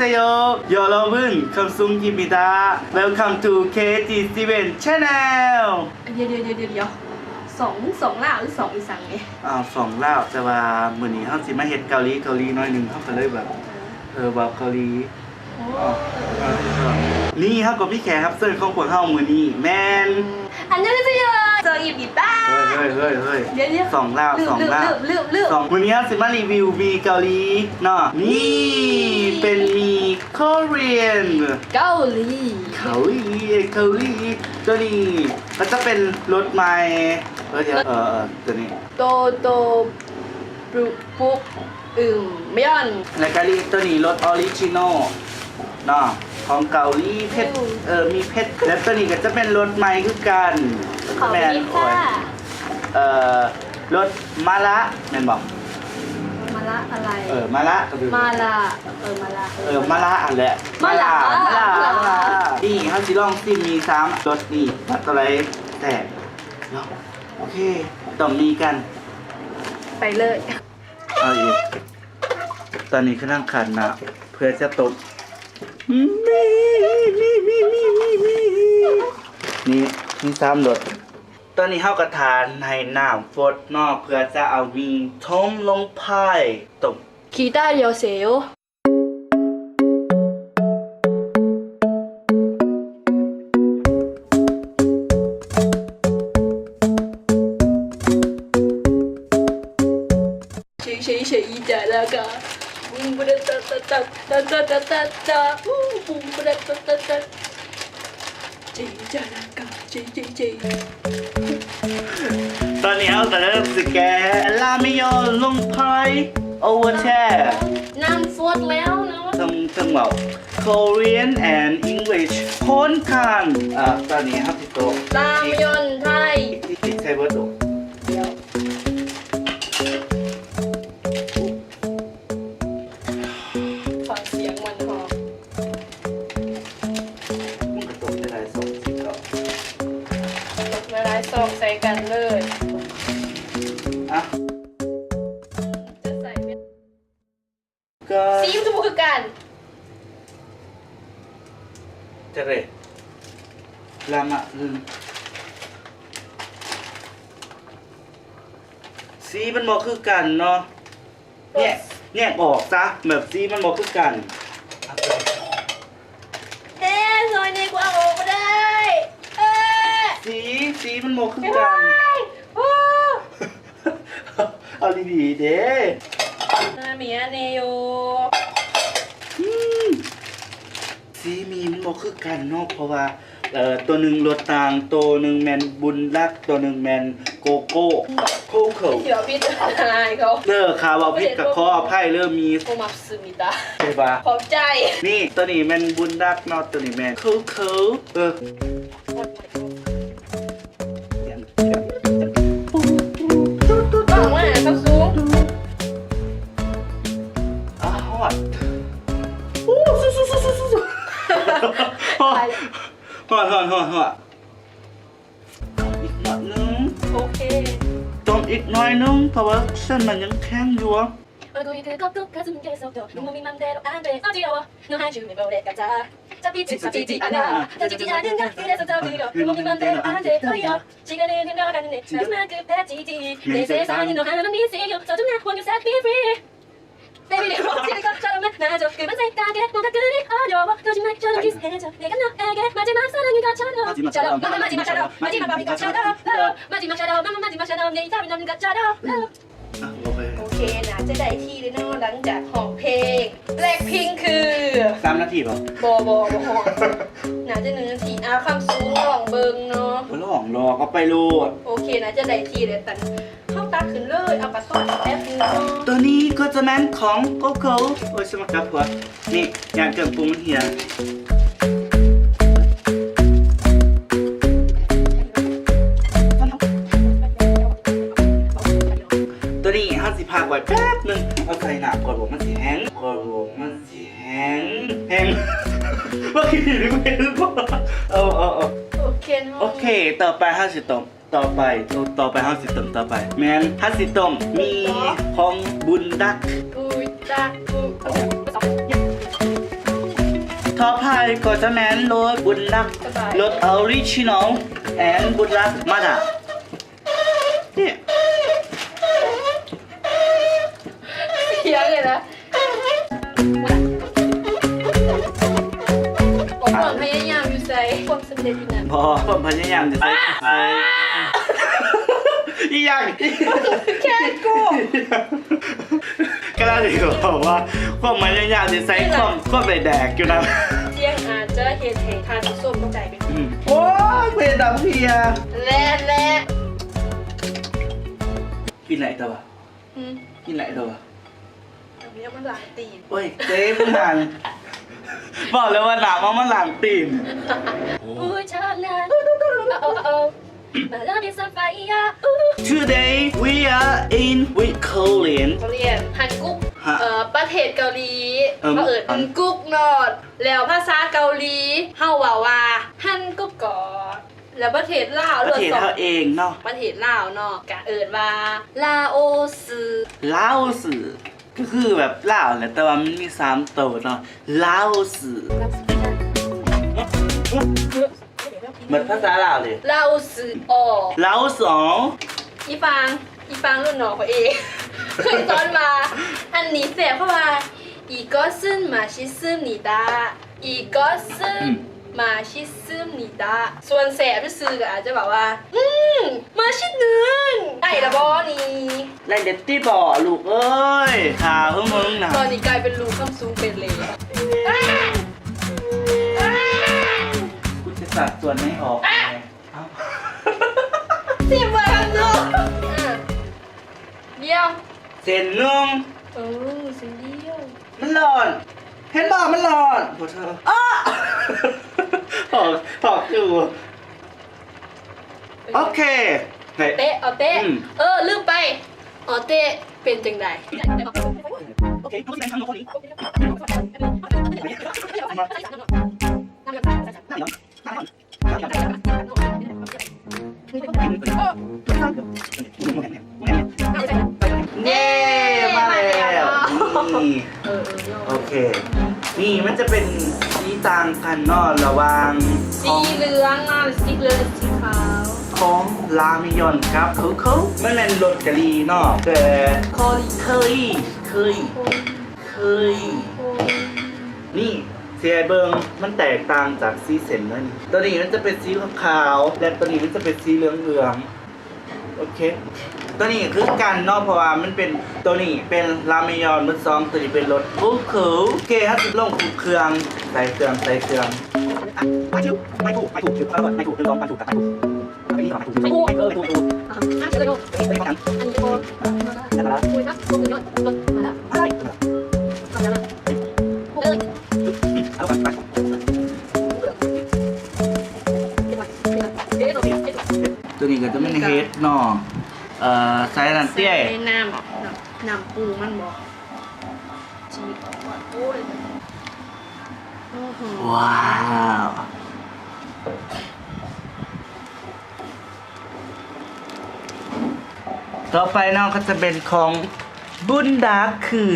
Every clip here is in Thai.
안녕하세요. 여러분, 감송입니다. Welcome to KT7 Channel. เดี๋ยวสองลาวหรือสองอีสังเนี่ย สองลาวแต่ว่ามื้อนี้เฮาสิมาเฮ็ดเกาหลีหน่อยหนึงเฮาก็เลยแบบว่าเกาหลีนี่เฮาก็มีแขกรับเชิญของพวกเฮามื้อนี้แม่น อันนี้ก็จะเยอะเจออีบิต้า เฮ้ย เดี๋ยวสองลาว ลืม สองมื้อนี้เฮาสิมารีวิวมีเกาหลีเนาะนี่เป็นมีคอเรียน เกาหลี เกาหลีตัวนี้ก็จะเป็นรถใหม่ตัวนี้ โตปุ๊กไม่ย่อน แล้วก็ตัวนี้รถออริจินอลเนาะของเกาหลีเพชรมีเพชรแล้วตัวนี้ก็จะเป็นรถใหม่คือกัน ของ แม่น พิซ โอ้ ซ่าย รถมาละแม่นบอก มาละอะไร มาละก็คือ มาละมาละอันแหละ มาละ นี่เขาสิลองซิมี3รถนี่วัดอะไรแต่เนาะโอเคต้องมีกัน ไปเลย เอาอีกตอนนี้คือนั่งขันนะเพื่อจะตกนี่3รถตอนนี้เฮากระทานให้น้ำฟดนอกเพื่อจะเอามีทมลงพายตก기다려세요谁在那个不da哒不da哒谁在那个谁ตอนนี้เฮาก็เริ่มสแกนลามิโยลงพายโอเวอร์แชร์ น้ำฟดแล้วเนาะ ทั้งแบบ Korean and English พ้นกันตอนนี้ครับพี่โต รามยอนไทย ที่ใช้เบอร์โต เดี๋ยวฟังเสียงมันพอ มันกระตุกได้หลายสองสิครับ ลดเวลาซองใส่กันเลย อ่ะ จะใส่เป็น ก็ สีมันจะบุกกัน จะเลยลามะสีมันบอกคือกันเนาะเนี่ยออกซะแบบสีมันบอกคือกัน ซอยในกว่าออกมาได้สีมันบอกคือกันเอาดีๆเด้ มีอันนี้อยู่ สีมีมันบอกคือกันเนาะเพราะว่าตัวหนึ่งรถต่างตัวหนึ่งแมนบุญรักตัวหนึ่งแมนโกโก้โคเคิล เดี๋ยวพี่จะอะไรเขา ข่าวว่าพิษกับขออภัยเริ่มมี โอมาซึมิตา ใช่ปะ ขอบใจ นี่ตัวนี้แมนบุญรักเนาะตัวนี้แมนโคเคิลบอกว่าเขาสูง ฮอดโอ้ฮอดอีกหน่อยนึง โอเค ต้มอีกหน่อยนึงเพราะว่าเส้นมันยังแข็งอยู่ 얼굴이 뜨겁고 가슴은 계속도 눈몸이 맘대로 안돼 어지러워 너 한숨에 보내 가자 잡히지 않아 터지지 않은가 그래서 더 그려 눈몸이 맘대로 안돼 어여 시간은 흘러가는데 마지막 급해지지 내 세상에 너 하나만 미세요 서준나 when you set me free Baby 내 멋지는 것처럼 만나줘 그만 생각해 뭔가 그리 어려워 거짓말처럼 기세해져 내가 너에게 마지막 사랑인 것처럼 마지막처럼 마지막 밤인 것처럼 마지막처럼 마지막처럼 내 이tam이 없는 것처럼 โอเคนะจะได้ที่เลยเนาะหลังจากห้องเพลงแบล็คพิงค์คือ 3 นาทีป่ะ บน่าจะ1 นาทีคำสูงลองเบิงเนาะ ลองรอก็ไปโลด โอเคนะจะได้ที่เลยแต่เข้าตาขึ้นเลยเอากระสอบแป๊บนึงเนาะ ตัวนี้ก็จะแม่นของโกโก้โอ้ยสมัครกับหัวนี่ยางเกินปรุงมันเหี่ยตัวนี้ห้าสิบพักไว้แป๊บนึงเอาใส่หนักก่อนบอกมันสีแห้งว่าคิดถึงไม่รู้โอเคเนาะ โอเคต่อไปห้าสิบตมต่อไปห้าสิบตมต่อไปแมนห้าสิบตมมีของบุญดัก อุยตาอุ ต่อไปก็จะแมนรถบุญรักรถออริจินอลแอนบุญรักมาดาเนี่ย เขียนเลยนะผมความพยายามอยู่ใส่ความสำเร็จอยู่นั้น พอผมพยายามจะใส่อีกอย่าง แค่กู ก็ได้ที่บอกว่าผมพยายามจะใส่ความไปแดกอยู่นะ เที่ยงอาจจะเหตุแห่งทานผู้ส้มต้องใจเป็น โอ้ยเป็นดำเพีย แล่ กินไหนตัวกินไหนตัว เนี้ยมันหลายตีน โอ้ยเจ๊มันหลังบอกเลยว่าหนามันหลังตีน อุ้ยชาแนลมาลาดิสันไฟยา Today we are in with Korean เขาเรียนฮันกุ๊ก ฮะ ประเทศเกาหลี เอิ่ม เขาเอิดฮันกุ๊กนอดแล้วภาษาเกาหลีเฮาว่าฮันกุ๊กกอดแล้วประเทศลาว ประเทศเขาเองเนาะ ประเทศลาวเนาะกะเอิดว่าลาโอซือ ลาวสื่อก็คือแบบลาวแหละแต่ว่ามันมี3ตัวเนาะลาวสื่อเหมือนภาษาลาวเลย ลาโอซือออ ลาวสอง อีฟางรุ่นน้องเขาเอง เคยสอนมาอันนี้แสบเข้ามาอีก็ซึนมาชิซึมนีดาอีก็ซึมมาชิซึมนีดาส่วนแสบที่ซื้อก็อาจจะแบบว่ามาชิดเนือนได้ละบอนี่ ไล่เด็ดที่บ่อลูกเอ้ยหาเพิ่งมึงนะ ตอนนี้กลายเป็นรูข้ามสูงเป็นเลย คุณจะสัดส่วนไม่ออกไงเอ้า สิบวันเนาะเดียว เส้นนึง สิเดียว มันหลอนเห็นบ่มันหลอนโหเธออ้าถอกอยู่โอเคไหน เตะเอาเตะลืมไปอ๋อเตะเป็นจังได โอเครู้สึกทางโน้นนี้เย้มาแล้วนี่โอเค นี่มันจะเป็นสีต่างกันเนาะระหว่างข สี อง เหลืองสีเหลืองสีขาว ของรามยอนครับเขาไม่แม่นรสกะลีเนาะแต่ คอลี เคยนี่เสียเบิงมันแตกต่างจากสีเส้นนั่นตัวนี้มันจะเป็นสีขาวและตัวนี้มันจะเป็นสีเหลืองโอเค ตัวนี้คือกันเนาะเพราะว่ามันเป็นตัวนี้เป็นรามยอนมือสองตัวนี้เป็นรสโอเคครับลงเครื่องใส่เครื่องไม่ถูกไม่ถูกไม่ถูกต้องไม่ถูกกับไม่ถูกไม่ถูกไม่ถูกถูก อันนี้โอคุยครับคุยยอดรถมาแล้วทำแล้วนะพูดเลย ตัวนี้ก็จะเป็นเฮดเนาะใส่น้ำเตี้ย น้ำปูมันบอกจีบก่อนโอ้ยโอ้โห ว้าวต่อไปเนาะก็จะเป็นของบุญดาคือ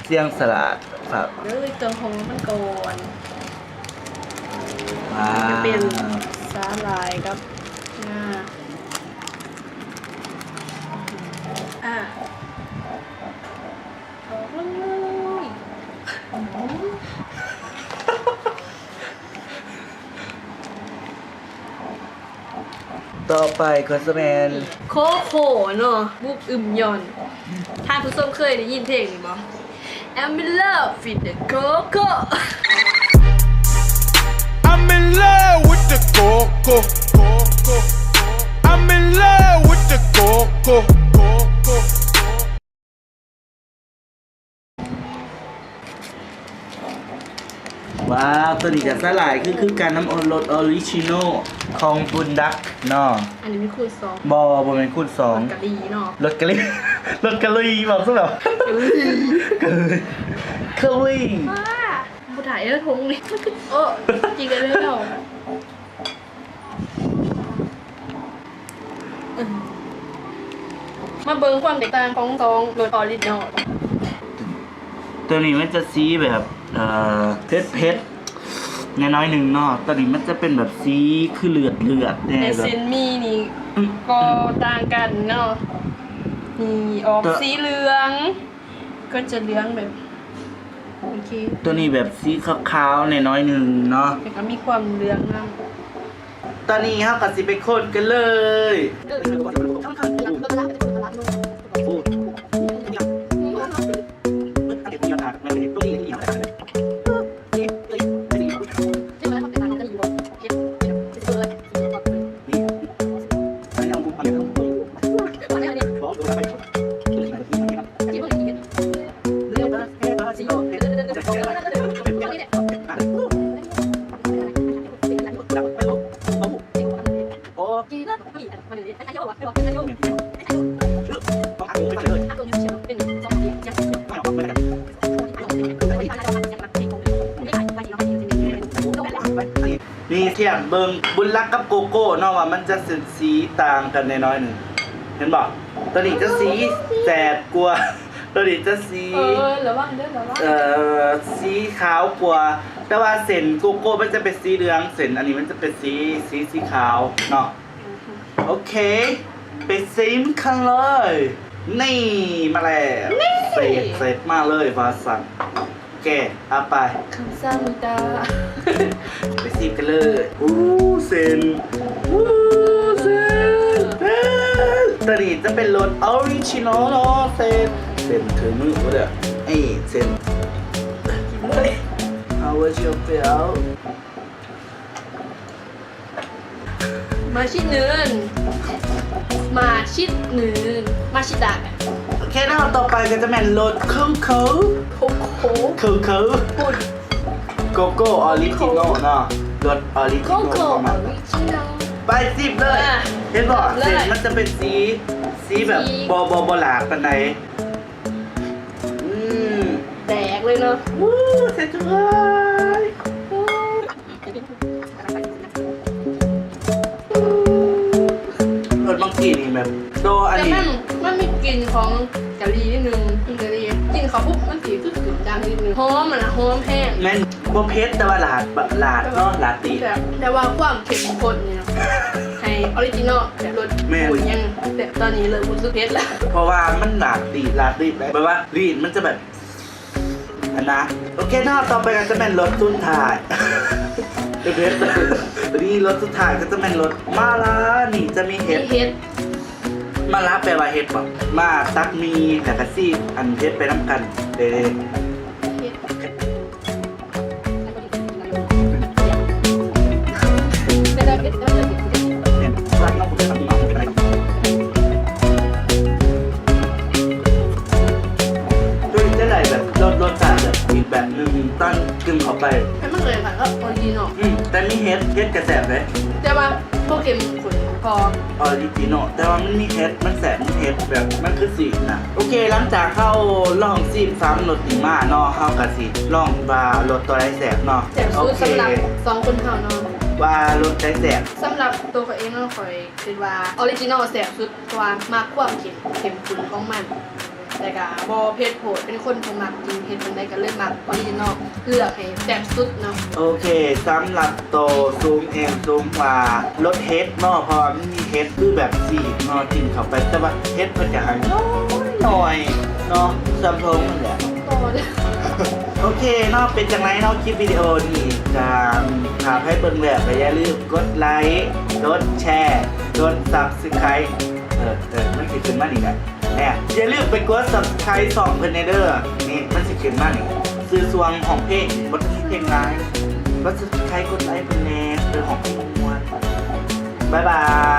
เสียงสลัดครับ เลยเติมของมันก่อน ว้า จะเป็น ว สาหร่ายครับต่อไปก็จะเป็น โคโคเนาะบุกอึมยอนท่านผู้ชมเคยได้ยินเพลงนี้บ่ I'm in love with the coco I'm in love with the coco. I'm in love with the coco. ว้าวตัวนี้จะสลายคือการน้ำรสออริจินอลของบุญดักเนาะ อันนี้ไม่คูณสอง บเป็นคูณสอง กะดีเนาะ รถกะลีรถกะลีบอกซะแบบกะลี ว้าผู้ถ่ายแล้วทงนี่โอ้จริงกันเลยเนาะมาเบิ่งความแตกต่างของสองรสออริจินอล ตัวนี้มันจะสีแบบ เพชรน้อยหนึ่งเนาะตอนนี้มันจะเป็นแบบสีคือเลือดแน่ แต่ แบบ เซนมีนี่ก็ต่างกันเนาะนี่ออกสีเหลือง ก็จะเหลืองแบบโอเค ตัวนี้แบบสีขาวๆน้อยหนึ่งเนาะ แต่ก็มีความเหลืองนะ ตอนนี้เขากับสิไปโคนกันเลยนี่เทียบเบิงบุญรักกับโกโก้เนาะว่ามันจะสีต่างกันน้อยหนึ่งเห็นบอกตัวนี้จะสีแสดกว่าตัวนี้จะสี ระวังเด้อระวัง สีขาวกว่าแต่ว่าเส้นโกโก้มันจะเป็นสีเหลืองเส้นอันนี้มันจะเป็นสีขาวเนาะโอเคไปซิมกันเลยนี่มาแล้วเสร็จมาเลยวาสันแกเอาไป คำสั่งตา ไปซิมกันเลยเซนเซนตอนนี้จะเป็นรสออริจินอลเนาะเซนถือมือกูเด้อเซน How was your feel มาชิดเนินมาชิดเนินมาชิดด่าน โอเคนะต่อไปก็จะเป็นรสโคโค่ โอ้โห ปุ่น โกโก้ออริจินอลเนาะรสออริจิ โก นอล โก้ ประมาณ วิจิโน ไปสิบเลย อ่ะ เห็นบอก เลย เส้นมันจะเป็นสีแบบ สี บหลาดปันไหนม แตกเลยเนาะ วู้เสร็จจังเลยรสบางทีนี่แบบโดอัน แต่ นี้ มันมีกลิ่นของกะหรี่นิดนึงกลิ่นกะหรี่กลิ่นเขาปุ๊บมันสีคือกลิ่นจางนิดนึงหอมมันอะหอมแห้ง แม่นบ่เผ็ดแต่ว่าหลาดเนาะหลาดตี แต่ว่าความเข้มข้นเนี่ยให้ออริจินอลแบบรส แม่น ปุ่นยังแต่ตอนนี้เลยรู้สึกเผ็ดแล้ว เพราะว่ามันหลาดตีแบบว่าลีดมันจะแบบอันนะโอเคนะต่อไปกันจะเป็นรสตุ้นถ่ายเผ็ดนี่รสสุดท้ายก็จะเป็นรสมาลานี่จะมีเห็ด เฮ็ด มาลาแปลว่าเห็ดป่ะมาตักมีแต่กะซี่อันเห็ดไปน้ำกันเด้ เฮ็ด เนี่ยรักน้องผมจะทำน้องผมเป็นอะไรด้วยจะไหนแบบรสชาติแบบอีกแบบนึงตั้งกึ่งเข้าไป ให้มันเลยค่ะก็ออริจินอล แต่มีเห็ดกระแสบเลย แต่ว่าพวกเค็มข้นพอ ออริจินอลแต่ว่ามันมีเห็ดมันแสบมันเห็ดแบบมันคือสีนะโอเคหลังจากเข้าลองซีมซ้ำรสดีมาเนาะเข้ากะสิลองว่ารสตัวไรแสบเนาะ แซ่บ โอ สุด เค สำหรับ2คนเฮาเนาะ ว่ารสไรแสบ สำหรับตัวเขาเองเราคอยคิดว่าออริจินอลแซ่บสุดกว่ามากความเค็มข้นของมันแต่ก็บ่เผ็ดโผดเป็นคนที่มักกินเผ็ดปานใดก็เลยมักออริจินอลเลือกให้แซ่บสุดเนาะ โอเคสำหรับโตซูมเองซูมว่ารสเห็ดเนาะเพอมันมีเห็ดคือแบบสีเนาะกินเข้าไปแต่ว่าเห็ดมันจะหายหน่อยเนาะซัมพงนั่นแหละ ต่อเด้อ โอเคเนาะเป็นจังไรเนาะคลิปวิดีโอนี้การถามให้เบิ่งแบบอย่าลืมกดไลค์กดแชร์กด Subscribe มันสิขึ้นมาอีกแล้วเนี่ยอย่าลืมไปกด Subscribe 2เพิ่นเด้อนี่มันสิขึ้นมาอีกซื้อสวงของเพลงบ่ต้องเพลงร้ายกด Subscribe กดไลค์เพิ่นแน่เรื่องของเพลงม่วนบ๊ายบาย